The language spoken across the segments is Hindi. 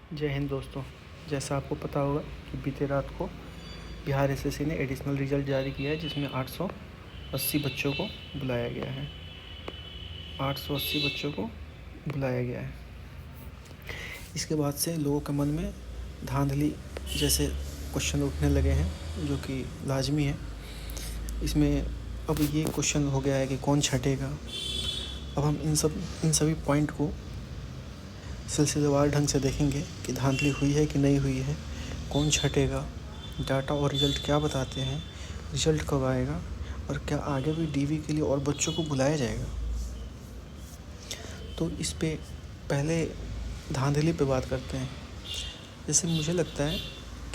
जय हिंद दोस्तों। जैसा आपको पता होगा कि बीते रात को बिहार एसएससी ने एडिशनल रिजल्ट जारी किया है, जिसमें 880 बच्चों को बुलाया गया है। 880 बच्चों को बुलाया गया है। इसके बाद से लोगों के मन में धांधली जैसे क्वेश्चन उठने लगे हैं, जो कि लाजमी है। इसमें अब ये क्वेश्चन हो गया है कि कौन छटेगा। अब हम इन सभी पॉइंट को सिलसिलेवार ढंग से देखेंगे कि धांधली हुई है कि नहीं हुई है, कौन छटेगा, डाटा और रिज़ल्ट क्या बताते हैं, रिज़ल्ट कब आएगा और क्या आगे भी डीवी के लिए और बच्चों को बुलाया जाएगा। तो इस पे पहले धांधली पे बात करते हैं। जैसे मुझे लगता है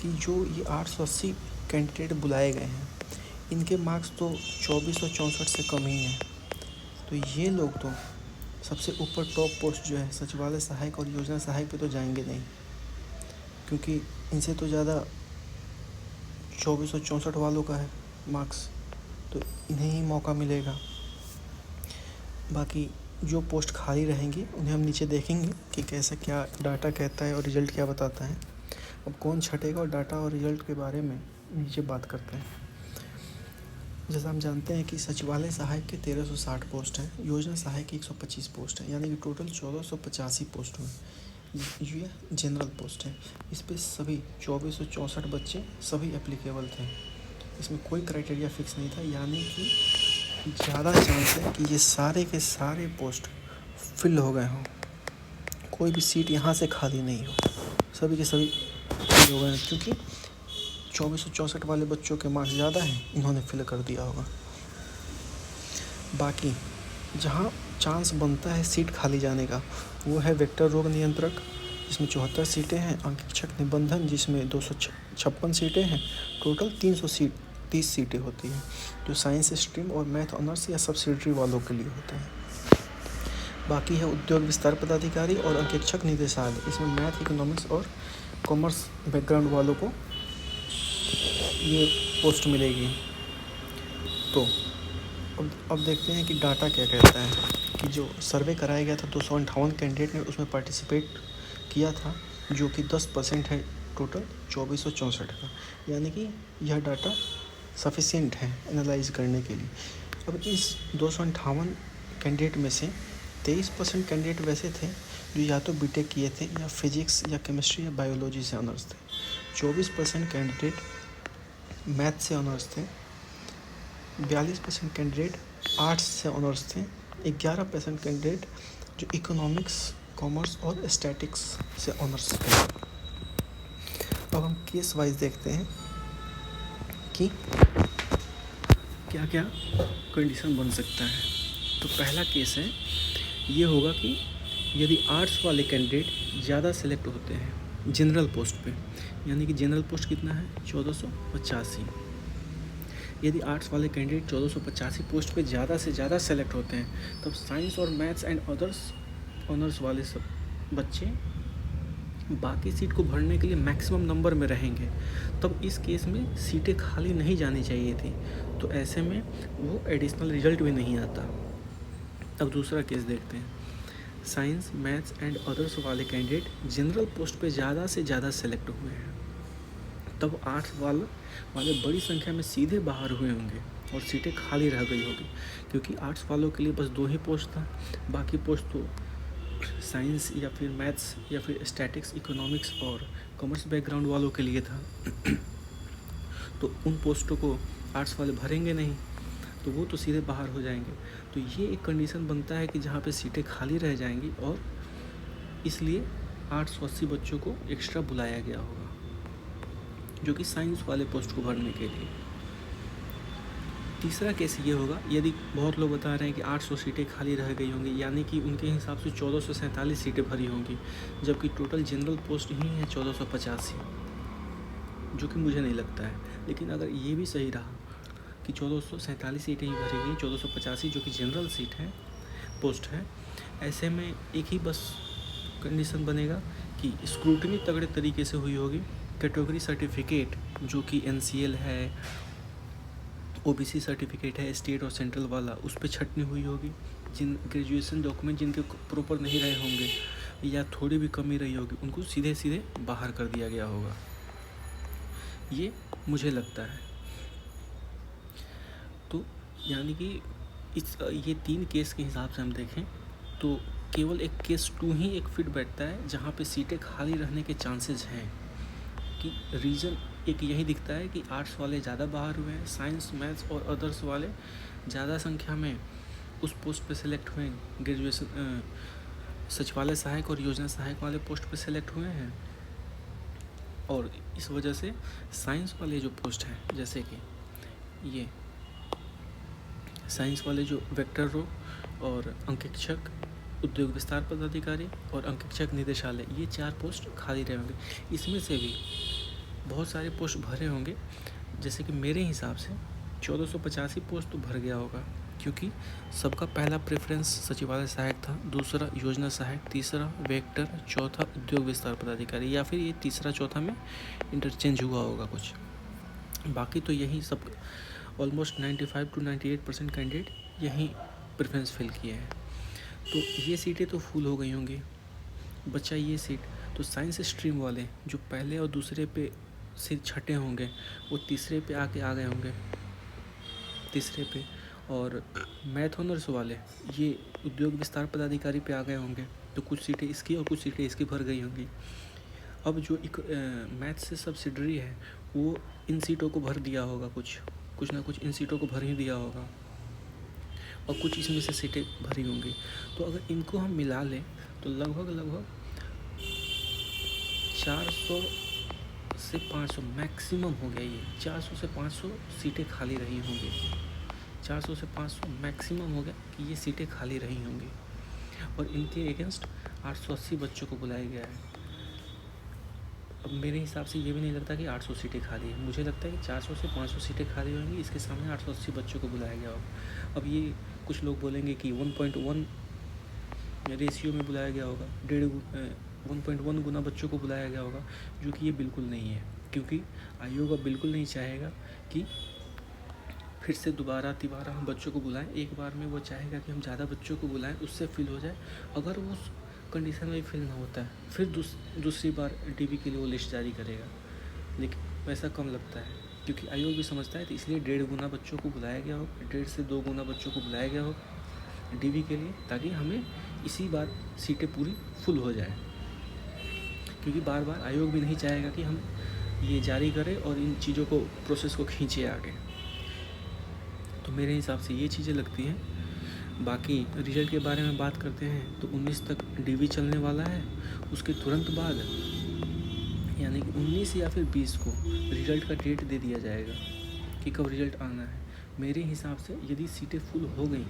कि जो ये 880 कैंडिडेट बुलाए गए हैं, इनके मार्क्स तो 2464 से कम ही हैं। तो ये लोग तो सबसे ऊपर टॉप पोस्ट जो है सचिवालय सहायक और योजना सहायक पे तो जाएंगे नहीं, क्योंकि इनसे तो ज़्यादा 2464 वालों का है मार्क्स, तो इन्हें ही मौका मिलेगा। बाकी जो पोस्ट खाली रहेंगी उन्हें हम नीचे देखेंगे कि कैसा क्या डाटा कहता है और रिज़ल्ट क्या बताता है। अब कौन छटेगा और डाटा और रिज़ल्ट के बारे में नीचे बात करते हैं। जैसा हम जानते हैं कि सचिवालय सहायक के 1360 पोस्ट हैं, योजना सहायक की 125 पोस्ट है, यानी कि टोटल 1485 पोस्ट हुए। ये जनरल पोस्ट है। इस पर सभी 2464 बच्चे सभी एप्लीकेबल थे। इसमें कोई क्राइटेरिया फिक्स नहीं था, यानी कि ज़्यादा चांस है कि ये सारे के सारे पोस्ट फिल हो गए हों, कोई भी सीट यहाँ से खाली नहीं हो, सभी के सभी फिल हो गए, क्योंकि 2464 वाले बच्चों के मार्क्स ज़्यादा हैं, इन्होंने फिल कर दिया होगा। बाकी जहाँ चांस बनता है सीट खाली जाने का, वो है वेक्टर रोग नियंत्रक, जिसमें 74 सीटें हैं, अंकेक्षक निबंधन जिसमें 256 सीटें हैं, टोटल 30 सीटें होती हैं, जो साइंस स्ट्रीम और मैथ ऑनर्स या सब्सिडरी वालों के लिए होते हैं। बाकी है उद्योग विस्तार पदाधिकारी और अंकेक्षक निदेशालय, इसमें मैथ, इकोनॉमिक्स और कॉमर्स बैकग्राउंड वालों को ये पोस्ट मिलेगी। तो अब देखते हैं कि डाटा क्या कहता है। कि जो सर्वे कराया गया था 258 कैंडिडेट ने उसमें पार्टिसिपेट किया था, जो कि 10% है टोटल 2464 का, यानी कि यह डाटा सफिशिएंट है एनालाइज करने के लिए। अब इस 258 कैंडिडेट में से 23% कैंडिडेट वैसे थे जो या तो बीटेक किए थे या फिजिक्स या केमिस्ट्री या बायोलॉजी से ऑनर्स थे। 24% कैंडिडेट मैथ से ऑनर्स थे, 42% कैंडिडेट आर्ट्स से ऑनर्स थे, 11% कैंडिडेट जो इकोनॉमिक्स, कॉमर्स और स्टैटिक्स से ऑनर्स थे। अब हम केस वाइज देखते हैं कि क्या क्या कंडीशन बन सकता है। तो पहला केस है ये होगा कि यदि आर्ट्स वाले कैंडिडेट ज़्यादा सेलेक्ट होते हैं जनरल पोस्ट पे, यानी कि जनरल पोस्ट कितना है 1485। यदि आर्ट्स वाले कैंडिडेट 1485 पोस्ट पे ज़्यादा से ज़्यादा सेलेक्ट होते हैं, तब साइंस और मैथ्स एंड अदर्स ऑनर्स वाले सब बच्चे बाकी सीट को भरने के लिए मैक्सिमम नंबर में रहेंगे। तब इस केस में सीटें खाली नहीं जानी चाहिए थी, तो ऐसे में वो एडिशनल रिजल्ट भी नहीं आता। अब दूसरा केस देखते हैं। साइंस, मैथ्स एंड अदर्स वाले कैंडिडेट जनरल पोस्ट पे ज़्यादा से ज़्यादा सेलेक्ट हुए हैं, तब आर्ट्स वाले बड़ी संख्या में सीधे बाहर हुए होंगे और सीटें खाली रह गई होगी, क्योंकि आर्ट्स वालों के लिए बस 2 ही पोस्ट था, बाकी पोस्ट तो साइंस या फिर मैथ्स या फिर स्टैटिक्स, इकोनॉमिक्स और कॉमर्स बैकग्राउंड वालों के लिए था। तो उन पोस्टों को आर्ट्स वाले भरेंगे नहीं, तो वो तो सीधे बाहर हो जाएंगे। तो ये एक कंडीशन बनता है कि जहाँ पे सीटें खाली रह जाएंगी, और इसलिए 880 बच्चों को एक्स्ट्रा बुलाया गया होगा, जो कि साइंस वाले पोस्ट को भरने के लिए। तीसरा केस ये होगा, यदि बहुत लोग बता रहे हैं कि 800 सीटें खाली रह गई होंगी, यानी कि उनके हिसाब से 1447 सीटें भरी होंगी, जबकि टोटल जनरल पोस्ट ही है 1485, जो कि मुझे नहीं लगता है। लेकिन अगर ये भी सही रहा कि 1447 सीटें ही भरी गई, 1485 जो कि जनरल सीट है, पोस्ट है, ऐसे में एक ही बस कंडीशन बनेगा कि स्क्रूटनी तगड़े तरीके से हुई होगी। कैटेगरी सर्टिफिकेट जो कि NCL है, OBC सर्टिफिकेट है स्टेट और सेंट्रल वाला, उस पर छटनी हुई होगी। जिन ग्रेजुएशन डॉक्यूमेंट जिनके प्रॉपर नहीं रहे होंगे या थोड़ी भी कमी रही होगी उनको सीधे सीधे बाहर कर दिया गया होगा, ये मुझे लगता है। तो यानी कि ये 3 केस के हिसाब से हम देखें तो केवल एक केस 2 ही एक फिट बैठता है जहाँ पे सीटें खाली रहने के चांसेस हैं। कि रीज़न एक यही दिखता है कि आर्ट्स वाले ज़्यादा बाहर हुए हैं, साइंस मैथ्स और अदर्स वाले ज़्यादा संख्या में उस पोस्ट पे सिलेक्ट हुए हैं। ग्रेजुएशन सचिवालय सहायक और योजना सहायक वाले पोस्ट पे सिलेक्ट हुए हैं, और इस वजह से साइंस वाले जो पोस्ट हैं, जैसे कि ये साइंस वाले जो वेक्टर रो और अंकेक्षक उद्योग विस्तार पदाधिकारी और अंकेक्षक निदेशालय, ये 4 पोस्ट खाली रहे होंगे। इसमें से भी बहुत सारे पोस्ट भरे होंगे, जैसे कि मेरे हिसाब से 1485 पोस्ट तो भर गया होगा, क्योंकि सबका पहला प्रेफरेंस सचिवालय सहायक था, दूसरा योजना सहायक, तीसरा वेक्टर, चौथा उद्योग विस्तार पदाधिकारी, या फिर ये तीसरा चौथा में इंटरचेंज हुआ होगा कुछ। बाकी तो यही सब ऑलमोस्ट 95 to 98% कैंडिडेट यहीं प्रेफरेंस फिल किए हैं। तो ये सीटें तो फुल हो गई होंगी, बच्चा ये सीट। तो साइंस स्ट्रीम वाले जो पहले और दूसरे पे से छठे होंगे वो तीसरे पे आके आ गए होंगे, तीसरे पे। और मैथ ऑनर्स वाले ये उद्योग विस्तार पदाधिकारी पे आ गए होंगे, तो कुछ सीटें इसकी और कुछ सीटें इसकी भर गई होंगी। अब जो मैथ से सब्सिडरी है वो इन सीटों को भर दिया होगा, कुछ ना कुछ इन सीटों को भर ही दिया होगा, और कुछ इसमें से सीटें भरी होंगी। तो अगर इनको हम मिला लें तो लगभग 400 से 500 मैक्सिमम हो गया। ये 400 से 500 सीटें खाली रही होंगी, 400 से 500 मैक्सिमम हो गया कि ये सीटें खाली रही होंगी, और इनके अगेंस्ट 880 बच्चों को बुलाया गया है। अब मेरे हिसाब से ये भी नहीं लगता कि 800 सीटें खाली है, मुझे लगता है कि 400 से 500 सीटें खाली होंगी, इसके सामने 880 बच्चों को बुलाया गया होगा। अब ये कुछ लोग बोलेंगे कि 1.1 रेशियो में बुलाया गया होगा, 1.1 गुना बच्चों को बुलाया गया होगा, जो कि ये बिल्कुल नहीं है, क्योंकि आयोग अब बिल्कुल नहीं चाहेगा कि फिर से दोबारा तिबारा हम बच्चों को बुलाएं। एक बार में वो चाहेगा कि हम ज़्यादा बच्चों को बुलाएं, उससे फिल हो जाए। अगर वो उस कंडीशन में फिल ना होता है फिर दूसरी बार डीवी के लिए वो लिस्ट जारी करेगा, लेकिन वैसा कम लगता है, क्योंकि आयोग भी समझता है, तो इसलिए 1.5 गुना बच्चों को बुलाया गया हो, 1.5 से 2 गुना बच्चों को बुलाया गया हो डीवी के लिए, ताकि हमें इसी बार सीटें पूरी फुल हो जाए। क्योंकि बार बार आयोग भी नहीं चाहेगा कि हम ये जारी करें और इन चीज़ों को प्रोसेस को खींचे आगे। तो मेरे हिसाब से ये चीज़ें लगती हैं। बाकी रिज़ल्ट के बारे में बात करते हैं तो 19 तक डीवी चलने वाला है, उसके तुरंत बाद यानी कि 19 या फिर 20 को रिज़ल्ट का डेट दे दिया जाएगा कि कब रिज़ल्ट आना है। मेरे हिसाब से यदि सीटें फुल हो गई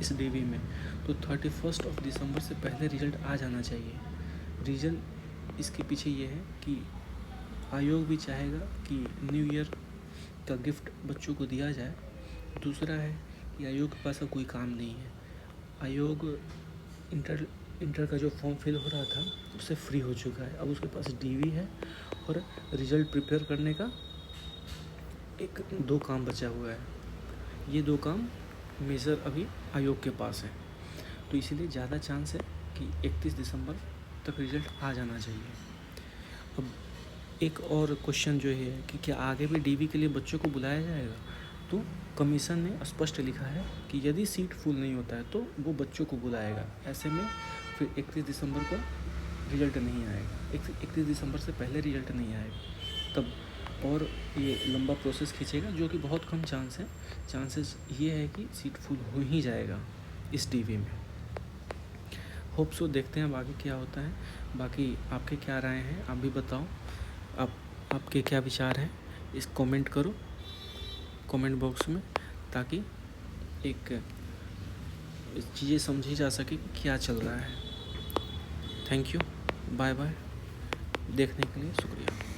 इस डीवी में तो 31 दिसंबर से पहले रिज़ल्ट आ जाना चाहिए। रीज़न इसके पीछे ये है कि आयोग भी चाहेगा कि न्यू ईयर का गिफ्ट बच्चों को दिया जाए। दूसरा है कि आयोग के पास अब कोई काम नहीं है, आयोग इंटर का जो फॉर्म फिल हो रहा था उससे फ्री हो चुका है, अब उसके पास डीवी है और रिज़ल्ट प्रिपेयर करने का 2 काम बचा हुआ है। ये 2 काम मेजर अभी आयोग के पास है, तो इसीलिए ज़्यादा चांस है कि 31 दिसंबर तक रिज़ल्ट आ जाना चाहिए। अब एक और क्वेश्चन जो है कि क्या आगे भी डीवी के लिए बच्चों को बुलाया जाएगा, तो कमीशन ने स्पष्ट लिखा है कि यदि सीट फुल नहीं होता है तो वो बच्चों को बुलाएगा। ऐसे में फिर 31 दिसंबर को रिज़ल्ट नहीं आएगा, 31 दिसंबर से पहले रिज़ल्ट नहीं आएगा, तब और ये लंबा प्रोसेस खींचेगा, जो कि बहुत कम चांसेस ये है कि सीट फुल हो ही जाएगा इस डीवी में। होप सो, देखते हैं बाकी क्या होता है। बाकी आपके क्या राय हैं आप भी बताओ, आपके क्या विचार हैं, इस कमेंट करो कमेंट बॉक्स में, ताकि एक चीज़ें समझी जा सके कि क्या चल रहा है। थैंक यू, बाय बाय, देखने के लिए शुक्रिया।